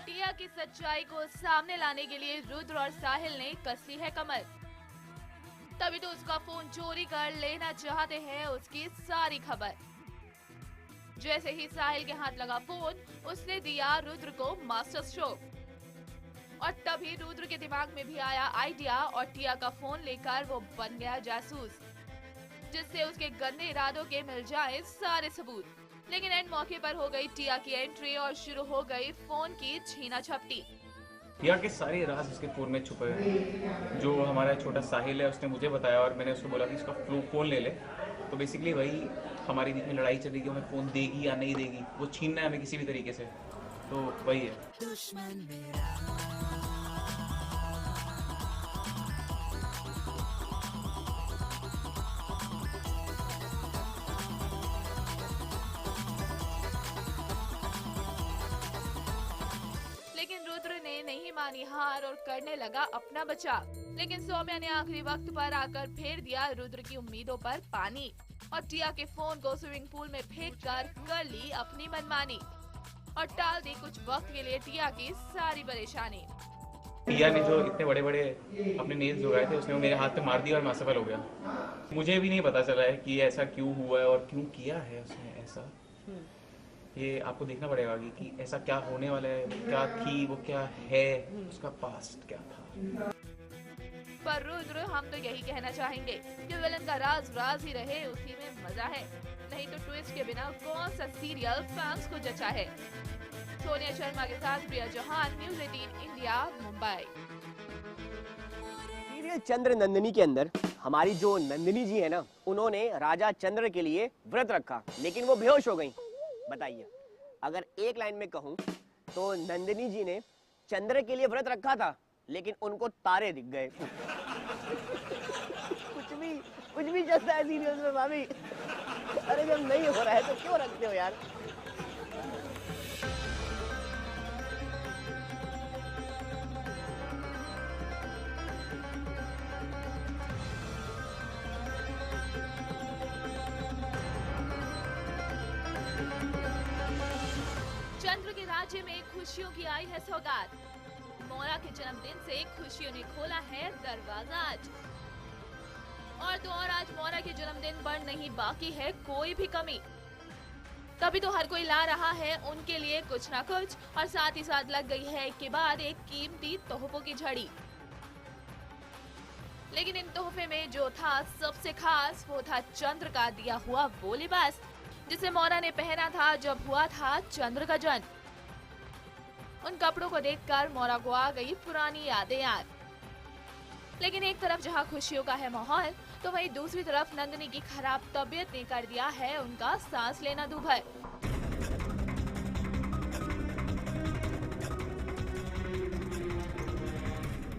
टिया की सच्चाई को सामने लाने के लिए रुद्र और साहिल ने कसी है कमर। तभी तो उसका फोन चोरी कर लेना चाहते हैं उसकी सारी खबर। जैसे ही साहिल के हाथ लगा फोन, उसने दिया रुद्र को मास्टर स्ट्रोक। और तभी रुद्र के दिमाग में भी आया आइडिया और टिया का फोन लेकर वो बन गया जासूस, जिससे उसके गंदे इरादों के मिल जाए सारे सबूत। लेकिन एंड मौके पर हो गई टिया की एंट्री और शुरू हो गई फोन की छीना झपटी। टिया के सारे राज उसके फोन में छुपे हुए हैं। जो हमारा छोटा साहिल है उसने मुझे बताया और मैंने उसको बोला कि इसका फोन ले ले। तो बेसिकली वही हमारे बीच में लड़ाई चल रही है, हमें फोन देगी या नहीं देगी, वो छीनना है हमें किसी भी तरीके से। तो वही है। लेकिन रुद्र ने नहीं मानी हार और करने लगा अपना बचाव। लेकिन सौम्या ने आखिरी वक्त पर आकर फेर दिया रुद्र की उम्मीदों पर पानी और टिया के फोन को स्विमिंग पूल में फेंक कर ली अपनी मनमानी और टाल दी कुछ वक्त के लिए टिया की सारी परेशानी। टिया ने जो इतने बड़े बड़े अपने नेल्स उगाए थे उसने वो मेरे हाथ पे मार दिया और मैं असफल हो गया। मुझे भी नहीं पता चला है कि ऐसा क्यों हुआ है और क्यों किया है उसने ऐसा। ये आपको देखना पड़ेगा कि ऐसा क्या होने वाला है, वो क्या थी, वो क्या है, उसका पास्ट क्या था। पर रुद्र, हम तो यही कहना चाहेंगे कि विलन का राज राज ही रहे, उसी में मजा है। नहीं तो ट्विस्ट के बिना कौन सा सीरियल फैंस को जचा है। सोनिया शर्मा के साथ Priya Chauhan, news 18 India, Mumbai. Serial Chandra Nandini के अंदर हमारी जो नंदिनी जी है ना, उन्होंने राजा चंद्र के लिए व्रत रखा, लेकिन वो बेहोश हो गई। बताइए, अगर एक लाइन में कहूं तो नंदिनी जी ने चंद्र के लिए व्रत रखा था, लेकिन उनको तारे दिख गए। कुछ भी चलता है सीरियल्स में भाभी। अरे जब नहीं हो रहा है तो क्यों रखते हो यार। चंद्र के राज्य में खुशियों की आई है सौगात। मोरा के जन्मदिन से खुशियों ने खोला है दरवाजा आज। और तो और आज मोरा के जन्मदिन पर नहीं बाकी है कोई भी कमी। तभी तो हर कोई ला रहा है उनके लिए कुछ ना कुछ, और साथ ही साथ लग गई है एक के बाद एक कीमती तोहफों की झड़ी। लेकिन इन तोहफे में जो था सबसे खास, वो था चंद्र का दिया हुआ वो लिबास जिसे मोरा ने पहना था जब हुआ था चंद्र का जन्म। उन कपड़ों को देखकर मोरा को आ गई पुरानी यादें याद। लेकिन एक तरफ जहां खुशियों का है माहौल, तो वहीं दूसरी तरफ नंदिनी की खराब तबीयत ने कर दिया है उनका सांस लेना दूभर।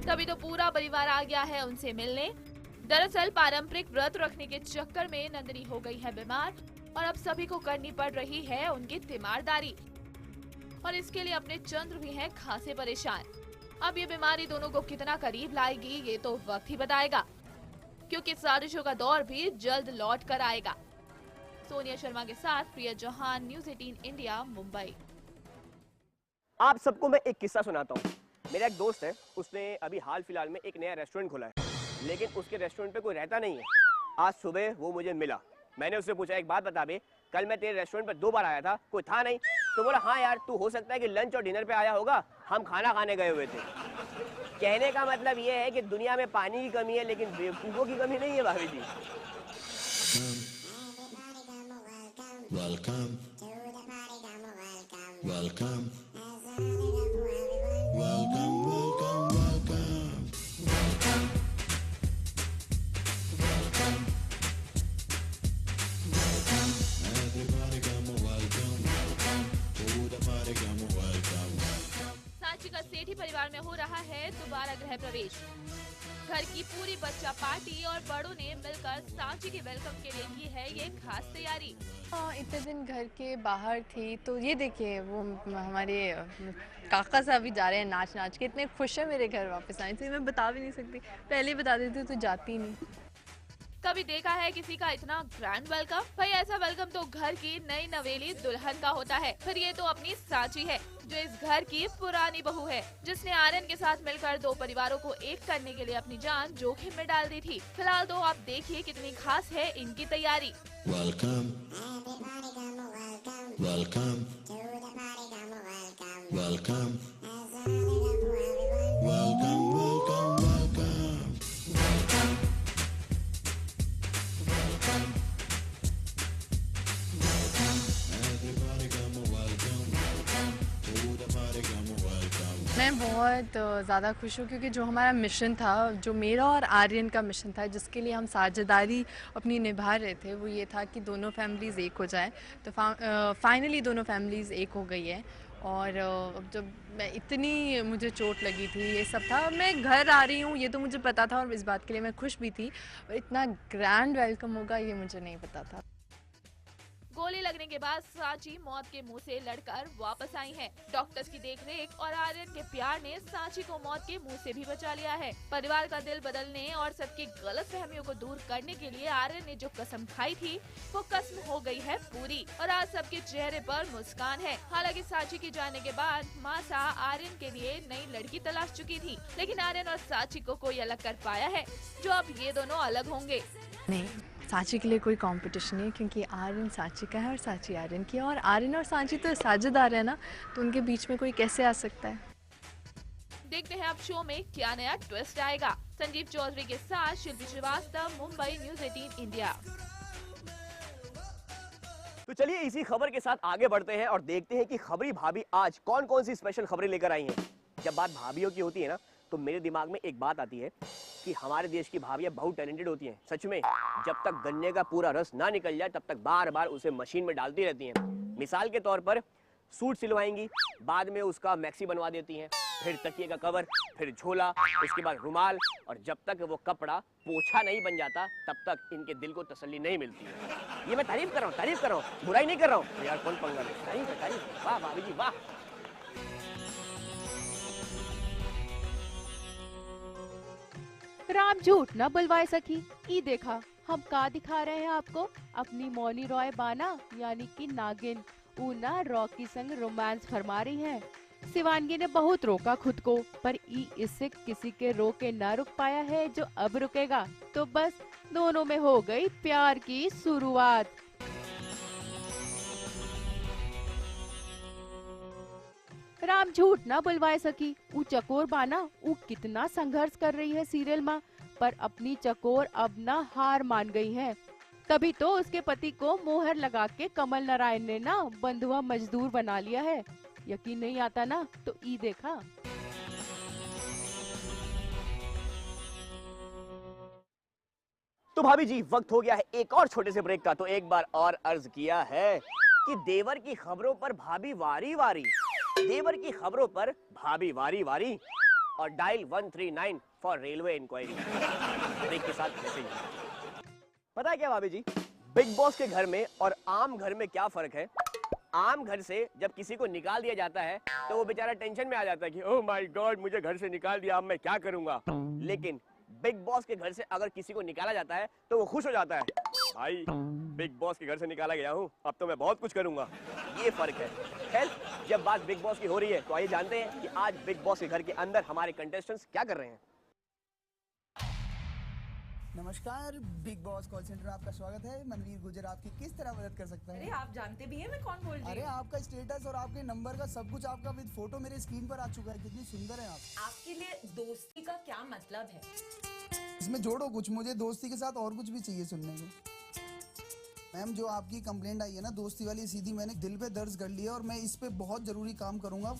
तभी तो पूरा परिवार आ गया है उनसे मिलने। दरअसल पारंपरिक व्रत रखने के चक्कर में नंदिनी हो गई है बीमार और अब सभी को करनी पड़ रही है उनकी तीमारदारी। और इसके लिए अपने चंद्र भी हैं खासे परेशान। अब ये बीमारी दोनों को कितना करीब लाएगी ये तो वक्त ही बताएगा, क्योंकि साजिशों का दौर भी जल्द लौट कर आएगा। सोनिया शर्मा के साथ प्रिया चौहान, न्यूज़ 18 इंडिया, मुंबई। आप सबको मैं एक किस्सा सुनाता हूँ। मेरा एक दोस्त है, उसने अभी हाल फिलहाल में एक नया रेस्टोरेंट खोला है, लेकिन उसके रेस्टोरेंट पे कोई रहता नहीं है। आज सुबह वो मुझे मिला। मैंने उससे पूछा, एक बात बता बे, कल मैं तेरे रेस्टोरेंट पर 2 बार आया था, कोई था नहीं? तो बोला, हाँ यार, तू हो सकता है कि लंच और डिनर पे आया होगा, हम खाना खाने गए हुए थे। कहने का मतलब ये है कि दुनिया में पानी की कमी है, लेकिन बेवकूफों की कमी नहीं है भाभी जी। Welcome. Welcome. सांची का सेठी परिवार में हो रहा है दोबारा गृह प्रवेश। घर की पूरी बच्चा पार्टी और बड़ों ने मिलकर सांची के वेलकम के लिए की है ये खास तैयारी। इतने दिन घर के बाहर थी तो ये देखिए वो हमारे काका साहब भी जा रहे हैं नाच नाच के, इतने खुश है मेरे घर वापस आने से, मैं बता भी नहीं सकती, पहले ही बता देती तो जाती नहीं। कभी देखा है किसी का इतना ग्रैंड वेलकम? भाई ऐसा वेलकम तो घर की नई नवेली दुल्हन का होता है। फिर ये तो अपनी सांची है जो इस घर की पुरानी बहू है, जिसने आर्यन के साथ मिलकर दो परिवारों को एक करने के लिए अपनी जान जोखिम में डाल दी थी। फिलहाल तो आप देखिए कितनी खास है इनकी तैयारी। Welcome. Welcome. Welcome. Welcome, welcome, welcome. Everybody come welcome. To the party come welcome. मैं बहुत ज़्यादा खुश हूँ क्योंकि जो हमारा मिशन था, जो मेरा और आर्यन का मिशन था, जिसके लिए हम साझेदारी अपनी निभा रहे थे, वो ये था कि दोनों फैमिलीज़ एक हो जाए। तो फाइनली दोनों फैमिलीज़ एक हो गई है। और अब जब मैं इतनी मुझे चोट लगी थी, ये सब था, मैं घर आ रही हूँ ये तो मुझे पता था और इस बात के लिए मैं खुश भी थी, और इतना ग्रैंड वेलकम होगा ये मुझे नहीं पता था। गोली लगने के बाद सांची मौत के मुंह से लड़कर वापस आई है। डॉक्टर्स की देखरेख और आर्यन के प्यार ने सांची को मौत के मुंह से भी बचा लिया है। परिवार का दिल बदलने और सबकी गलतफहमियों को दूर करने के लिए आर्यन ने जो कसम खाई थी वो कसम हो गई है पूरी, और आज सबके चेहरे पर मुस्कान है। हालांकि सांची की जाने के बाद मासा आर्यन के लिए नई लड़की तलाश चुकी थी, लेकिन आर्यन और सांची को कोई अलग कर पाया है जो अब ये दोनों अलग होंगे। नहीं, सांची के लिए कोई कंपटीशन नहीं, क्योंकि आर्यन सांची का है और सांची आर्यन की है, और आर्यन और सांची तो साझेदार है ना, तो उनके बीच में कोई कैसे आ सकता है। देखते हैं अब शो में क्या नया ट्विस्ट आएगा। संजीव चौधरी के साथ शिल्पी श्रीवास्तव, मुंबई, News 18 इंडिया। तो चलिए इसी खबर के साथ आगे बढ़ते हैं और देखते हैं कि खबरी भाभी आज कौन कौन सी स्पेशल खबरें लेकर आई हैं। जब बात भाभीयों की होती है ना, तो मेरे दिमाग में एक बात आती है कि हमारे देश की भाभियां बहुत टैलेंटेड होती हैं। सच में, जब तक गन्ने का पूरा रस ना निकल जाए तब तक बार बार उसे मशीन में डालती रहती हैं। मिसाल के तौर पर सूट सिलवाएंगी, बाद में उसका मैक्सी बनवा देती हैं, फिर तकिए का कवर, फिर झोला, उसके बाद रुमाल, और जब तक वो कपड़ा पोछा नहीं बन जाता तब तक इनके दिल को तसल्ली नहीं मिलती है। ये मैं तारीफ कर रहा हूँ, बुराई नहीं कर रहा हूँ यार, कौन पंगा ले। तारीफ, वाह भाभी जी वाह। राम झूठ न बुलवाए सकी। ई देखा हम का दिखा रहे हैं आपको, अपनी मौनी रॉय बाना यानी कि नागिन ऊना रॉकी संग रोमांस फरमा रही है। शिवानगी ने बहुत रोका खुद को, पर ई इससे किसी के रोके न रुक पाया है जो अब रुकेगा। तो बस दोनों में हो गई प्यार की शुरुआत। राम झूठ न बुलवाए सकी। ऊ चकोर बाना, ऊ कितना संघर्ष कर रही है सीरियल में, पर अपनी चकोर अब न हार मान गई है। तभी तो उसके पति को मोहर लगा के कमल नारायण ने ना बंधुआ मजदूर बना लिया है। यकीन नहीं आता ना, तो ई देखा। तो भाभी जी वक्त हो गया है एक और छोटे से ब्रेक का, तो एक बार और अर्ज किया है कि देवर की खबरों पर भाभी वारी वारी, देवर की खबरों पर भाभी वारी वारी, और dial 139 for railway inquiry. Break के साथ वैसे ही पता है क्या भाभी जी, बिग बॉस के घर में और आम घर में क्या फर्क है? आम घर से जब किसी को निकाल दिया जाता है तो वो बेचारा टेंशन में आ जाता है कि ओह माय गॉड मुझे घर से निकाल दिया, अब मैं क्या करूंगा। लेकिन बिग बॉस के घर से अगर किसी को निकाला जाता है तो वो खुश हो जाता है, भाई बिग बॉस के घर से निकाला गया हूँ, अब तो मैं बहुत कुछ करूंगा। ये फर्क है। खैर, जब बात बिग बॉस की हो रही है तो आइए जानते हैं कि आज बिग बॉस के घर के अंदर हमारे कंटेस्टेंट्स क्या कर रहे हैं। नमस्कार, बिग बॉस कॉल सेंटर में आपका स्वागत है। मनवीर गुर्जर आपकी किस तरह मदद कर सकता है? अरे आप जानते भी हैं मैं कौन बोल रही हूँ। अरे आपका स्टेटस और आपके नंबर का सब कुछ आपका विद फोटो मेरे स्क्रीन पर आ चुका है। कितनी सुंदर है आप। आपके लिए दोस्ती का क्या मतलब है? इसमें जोड़ो कुछ, मुझे दोस्ती के साथ और कुछ भी चाहिए सुनने को। मैम, जो आपकी कंप्लेंट आई है ना दोस्ती वाली, सीधी मैंने दिल पे दर्ज कर लिया और मैं इस पे बहुत जरूरी काम करूंगा।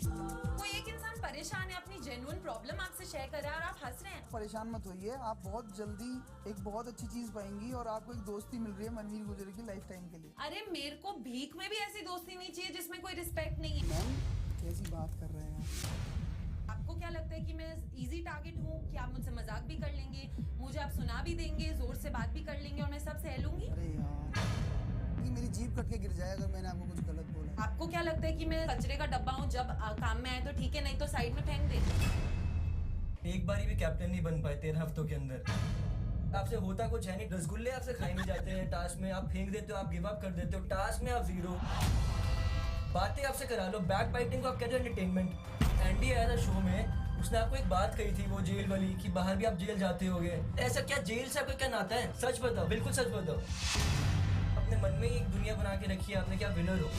कोई एक इंसान परेशान है, अपनी जेन्युइन प्रॉब्लम आपसे शेयर कर रहा है और आप हंस रहे हैं। परेशान मत होइए, आप बहुत जल्दी एक बहुत अच्छी चीज पाएंगी और आपको एक दोस्ती मिल रही है मनवीर गुर्जर की लाइफ टाइम के लिए। अरे मेरे को भीख में भी ऐसी दोस्ती नहीं चाहिए जिसमें कोई रिस्पेक्ट नहीं है। मैम कैसी बात कर रहे हैं आप? आपको क्या लगता है कि मैं इजी टारगेट हूँ कि आप मुझसे मजाक भी कर लेंगे, मुझे आप सुना भी देंगे, जोर से बात भी कर लेंगे और मैं सब सह लूंगी? अरे यार, ये मेरी जीभ कट के गिर जाए अगर मैंने आपको कुछ गलत बोला। आपको क्या लगता है कि मैं कचरे का डब्बा हूँ, जब काम में आए तो ठीक है, नहीं तो साइड में फेंक दे? एक बारी भी कैप्टन नहीं बन पाए 13 हफ्तों के अंदर। आपसे होता कुछ है नहीं, रसगुल्ले आपसे खाए नहीं जाते हैं, टास्क में आप फेंक देते हो, आप गिव अप कर देते हो, टास्क में आप जीरो। बातें आपसे करा लो, बैक बाइटिंग को आप कहते हो एंटरटेनमेंट। एंडी आया था शो में, उसने आपको एक बात कही थी, वो जेल वाली, कि बाहर भी आप जेल जाते होगे। ऐसा क्या जेल से आपका क्या नाता है? सच बताओ, बिल्कुल सच बताओ। अपने मन में एक दुनिया बना के रखी है आपने, क्या विनर हो।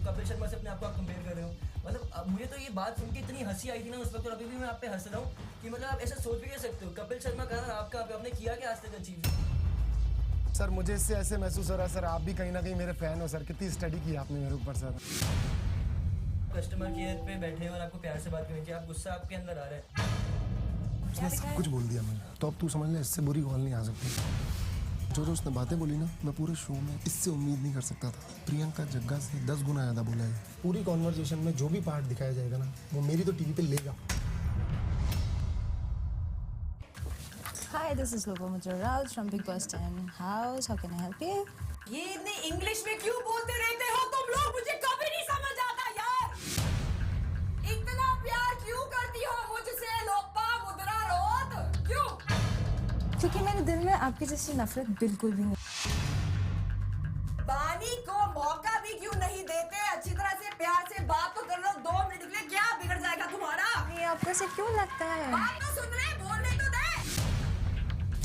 कपिल शर्मा से अपने आप को आप कंपेयर कर रहे हो। मतलब मुझे तो ये बात सुन के इतनी हंसी आई थी ना उस वक्त, और अभी भी मैं आप पे हंस रहा हूँ कि मतलब आप ऐसा सोच भी कह सकते हो। कपिल शर्मा कहा आपका, आपने किया क्या आज तक अचीव? सर मुझे इससे ऐसे महसूस हो रहा है सर, आप भी कहीं ना कहीं मेरे फैन हो सर। कितनी स्टडी की आपने मेरे ऊपर सर। कस्टमर केयर पे बैठे और आपको प्यार से बात करनी चाहिए, आप गुस्सा आपके अंदर आ रहा है। उसने सब कुछ बोल दिया मुझे, तो अब तू समझ ले इससे बुरी कॉल नहीं आ सकती। जो उसने बातें बोली ना, मैं पूरे शो में इससे उम्मीद नहीं कर सकता था। प्रियंका जग्गा से 10 गुना ज़्यादा बोला है। पूरी कॉन्वर्सेशन में जो भी पार्ट दिखाया जाएगा ना, वो मेरी तो टीवी पे लेगा। Hi, this is Lopamudra Raut from Big Boss 10 House. How can I help you? ये इतने इंग्लिश में क्यों बोलते रहते हो तुम लोग? मुझे कभी नहीं समझ आता यार। इतना प्यार क्यों करती हो मुझसे लोपामुद्रा राउत? क्यों? क्योंकि मेरे दिल में आपकी जैसी नफरत बिल्कुल भी नहीं। पानी को मौका भी क्यों नहीं देते? अच्छी तरह से प्यार से बात तो कर लो, 2 मिनट के लिए क्या बिगड़ जाएगा तुम्हारा? ये आपको ऐसे क्यों लगता है? बात तो सुन रहे, बोलने तो दे।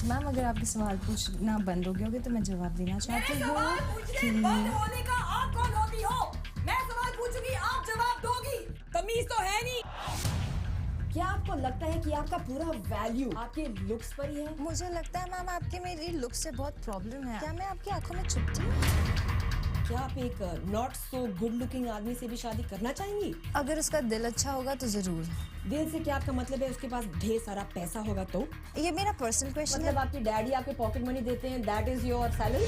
मैम अगर आपके सवाल पूछना बंद हो गए होगे तो मैं जवाब देना चाहती हूँ कि बंद होने का आप कौन होती हो? मैं सवाल पूछूंगी, आप जवाब दोगी। तमीज तो है नहीं। क्या आपको लगता है कि आपका पूरा वैल्यू आपके लुक्स पर ही है? मुझे लगता है मैम आपके मेरी लुक्स से बहुत प्रॉब्लम है। क्या मैं आपकी आंखों में चुभती हूँ? क्या आप एक नॉट सो गुड लुकिंग आदमी से भी शादी करना चाहेंगी? अगर उसका दिल अच्छा होगा तो जरूर। दिल से क्या आपका मतलब है? उसके पास ढेर सारा पैसा होगा तो? ये मेरा पर्सनल क्वेश्चन है। मतलब आपके डैडी आपके पॉकेट मनी देते हैं, दैट इज योर सैलरी?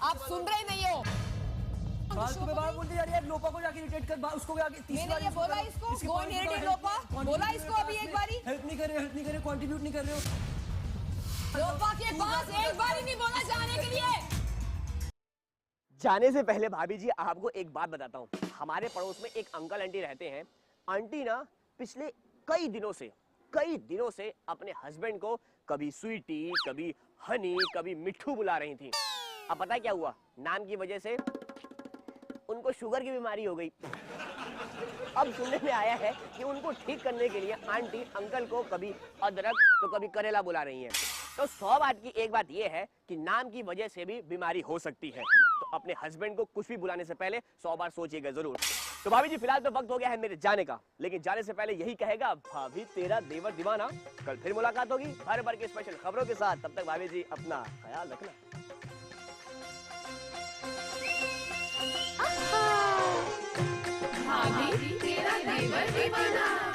आप सुन रहे नहीं हो? फालतू में बात बोलती जा रही है। लोपा को जाके इरिटेट कर, उसको जाके तीसरी मैंने ये बोला इसको, go and irritate लोपा। बोला इसको अभी एक बारी। हेल्प नहीं कर रहे हो, कंट्रीब्यूट नहीं कर रहे हो। लोपा के पास एक बारी नहीं बोला जाने के लिए। जाने से पहले भाभी जी आपको एक बात बताता हूँ। हमारे पड़ोस में एक अंकल आंटी रहते हैं। आंटी ना पिछले कई दिनों से अपने हस्बैंड को कभी स्वीटी, कभी हनी, कभी मिट्ठू बुला रही थी। अब पता है क्या हुआ? नाम की वजह से उनको शुगर की बीमारी हो गई। अब सुनने में आया है कि उनको ठीक करने के लिए आंटी अंकल को कभी अदरक तो कभी करेला बुला रही हैं। तो 100 बात की एक बात यह है कि नाम की वजह से भी बीमारी हो सकती है। तो अपने हस्बैंड को कुछ भी बुलाने से पहले 100 बार सोचिएगा जरूर। तो भाभी जी फिलहाल तो वक्त हो गया है मेरे जाने का, लेकिन जाने से पहले यही कहेगा, भाभी तेरा देवर दीवाना। कल फिर मुलाकात होगी भर भर के स्पेशल खबरों के साथ। तब तक भाभी जी अपना ख्याल रखना। भाभी तेरा देवर दीवाना।